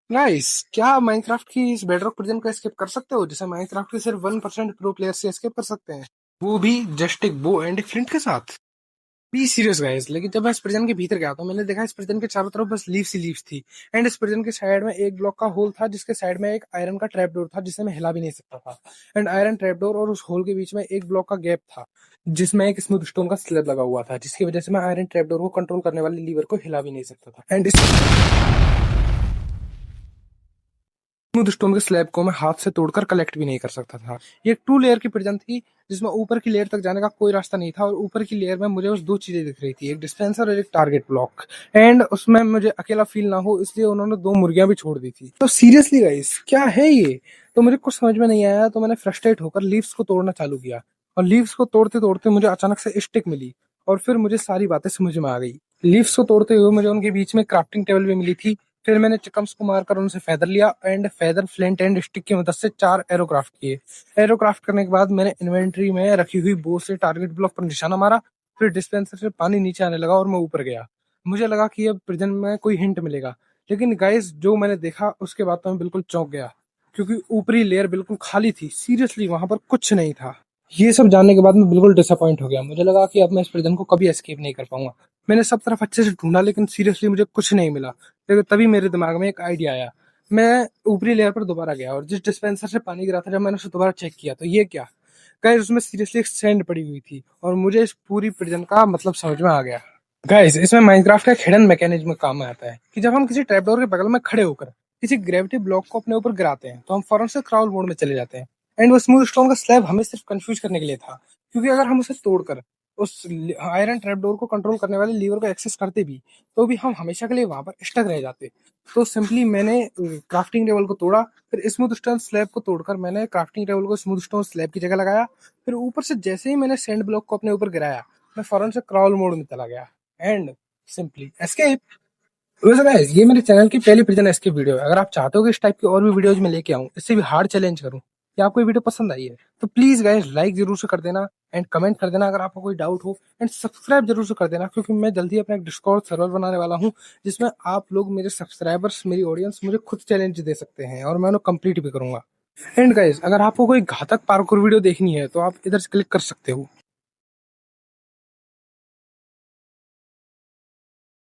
Nice. क्या Minecraft की इस बेडरॉक प्रिजन को एस्केप कर सकते हो, जैसे माइनक्राफ्ट के सिर्फ 1% प्रो प्लेयर से एस्केप कर सकते हैं, वो भी जस्ट एक बो एंड एक फ्लिंट के साथ? Be serious guys. लेकिन जब मैं इस प्रिजन के भीतर गया तो मैंने देखा इस प्रिजन के चारों तरफ बस लीव्स ही लीव्स थी। एंड इस प्रिजन के साइड में एक ब्लॉक का होल था, जिसके साइड में एक आयरन का ट्रैप डोर था जिसे मैं हिला भी नहीं सकता था। एंड आयरन ट्रैप डोर और उस होल के बीच में एक ब्लॉक का गैप था, जिसमें एक स्मूथ स्टोन का स्लैब लगा हुआ था, जिसकी वजह से मैं आयरन ट्रैप डोर को कंट्रोल करने वाले लीवर को हिला भी नहीं सकता था। एंड स्मूथ स्टोन के स्लैब को मैं हाथ से तोड़कर कलेक्ट भी नहीं कर सकता था। ये एक 2 लेयर की प्रिजन थी, जिसमें ऊपर की लेयर तक जाने का कोई रास्ता नहीं था, और ऊपर की लेयर में मुझे बस 2 चीजें दिख रही थी, एक डिस्पेंसर और एक टारगेट ब्लॉक। एंड उसमें मुझे अकेला फील ना हो इसलिए उन्होंने 2 मुर्गियां भी छोड़ दी थी। तो सीरियसली गाइस, क्या है ये? तो मुझे कुछ समझ में नहीं आया, तो मैंने फ्रस्ट्रेट होकर लीव्स को तोड़ना चालू किया। और लीव्स को तोड़ते तोड़ते मुझे अचानक से स्टिक मिली, और फिर मुझे सारी बातें समझ में आ गई। लीव्स को तोड़ते हुए मुझे उनके बीच में क्राफ्टिंग टेबल भी मिली थी। फिर मैंने चिकम्स को मारकर उनसे फेदर लिया, and feather, flint and stick की मदद से 4 एरोक्राफ्ट किए। एरोक्राफ्ट करने के बाद मैंने इन्वेंट्री में रखी हुई बो से टारगेट ब्लॉक पर निशाना मारा। फिर डिस्पेंसर से पानी नीचे आने लगा और मैं ऊपर गया। मुझे लगा कि अब प्रिजन में कोई हिंट मिलेगा, लेकिन गाइस जो मैंने देखा उसके बाद तो मैं बिल्कुल चौंक गया, क्योंकि ऊपरी लेयर बिल्कुल खाली थी। सीरियसली वहां पर कुछ नहीं था। ये सब जानने के बाद मैं बिल्कुल डिसअपॉइंट हो गया। मुझे लगा कि अब मैं इस प्रिजन को कभी एस्केप नहीं कर पाऊंगा। मैंने सब तरफ अच्छे से ढूंढा, लेकिन सीरियसली मुझे कुछ नहीं मिला। लेकिन तभी मेरे दिमाग में एक आइडिया आया। मैं ऊपरी लेयर पर दोबारा गया, और जिस डिस्पेंसर से पानी गिरा था, जब मैंने उसे दोबारा चेक किया तो ये क्या, गाइस उसमें सीरियसली एक सैंड पड़ी हुई थी, और मुझे इस पूरी प्रिजन का मतलब समझ में आ गया। गाइस इसमें माइनक्राफ्ट का एक हिडन मैकेनिज्म काम में आता है कि जब हम किसी ट्रैपडोर के बगल में खड़े होकर किसी ग्रेविटी ब्लॉक को अपने ऊपर गिराते हैं, तो हम फौरन से क्राउल मोड में चले जाते हैं। एंड वो स्मूथ स्टोन का स्लैब हमें सिर्फ कंफ्यूज करने के लिए था, क्योंकि अगर हम उसे तोड़कर उस आयरन ट्रैपडोर को कंट्रोल करने वाले लीवर को एक्सेस करते भी, तो भी हम हमेशा के लिए वहां पर स्टक रह जाते। तो सिंपली मैंने क्राफ्टिंग टेबल को तोड़ा। फिर स्मूथ स्टोन स्लैब को तोड़कर मैंने क्राफ्टिंग टेबल को स्मूथ स्टोन स्लैब की जगह लगाया। फिर ऊपर से जैसे ही मैंने सैंड ब्लॉक को अपने ऊपर गिराया, मैं फौरन से क्राउल मोड में चला गया एंड सिंपली एस्केप। वैसे गाइस ये मेरे चैनल की पहली प्रिजन एस्केप वीडियो है। अगर आप चाहते हो कि इस टाइप की और भी वीडियोज में लेके आऊं, इससे भी हार्ड चैलेंज करूं, या आपको ये वीडियो पसंद आई है, तो प्लीज गाइस लाइक जरूर से कर देना, एंड कमेंट कर देना अगर आपको कोई डाउट हो, एंड सब्सक्राइब जरूर से कर देना, क्योंकि मैं जल्दी अपना एक डिस्कॉर्ड सर्वर बनाने वाला हूं, जिसमें आप लोग, मेरे सब्सक्राइबर्स, मेरी ऑडियंस मुझे खुद चैलेंज दे सकते हैं, और मैं उन्हें कंप्लीट भी करूंगा। एंड गाइस अगर आपको कोई घातक पार्कोर वीडियो देखनी है, तो आप इधर से क्लिक कर सकते हो।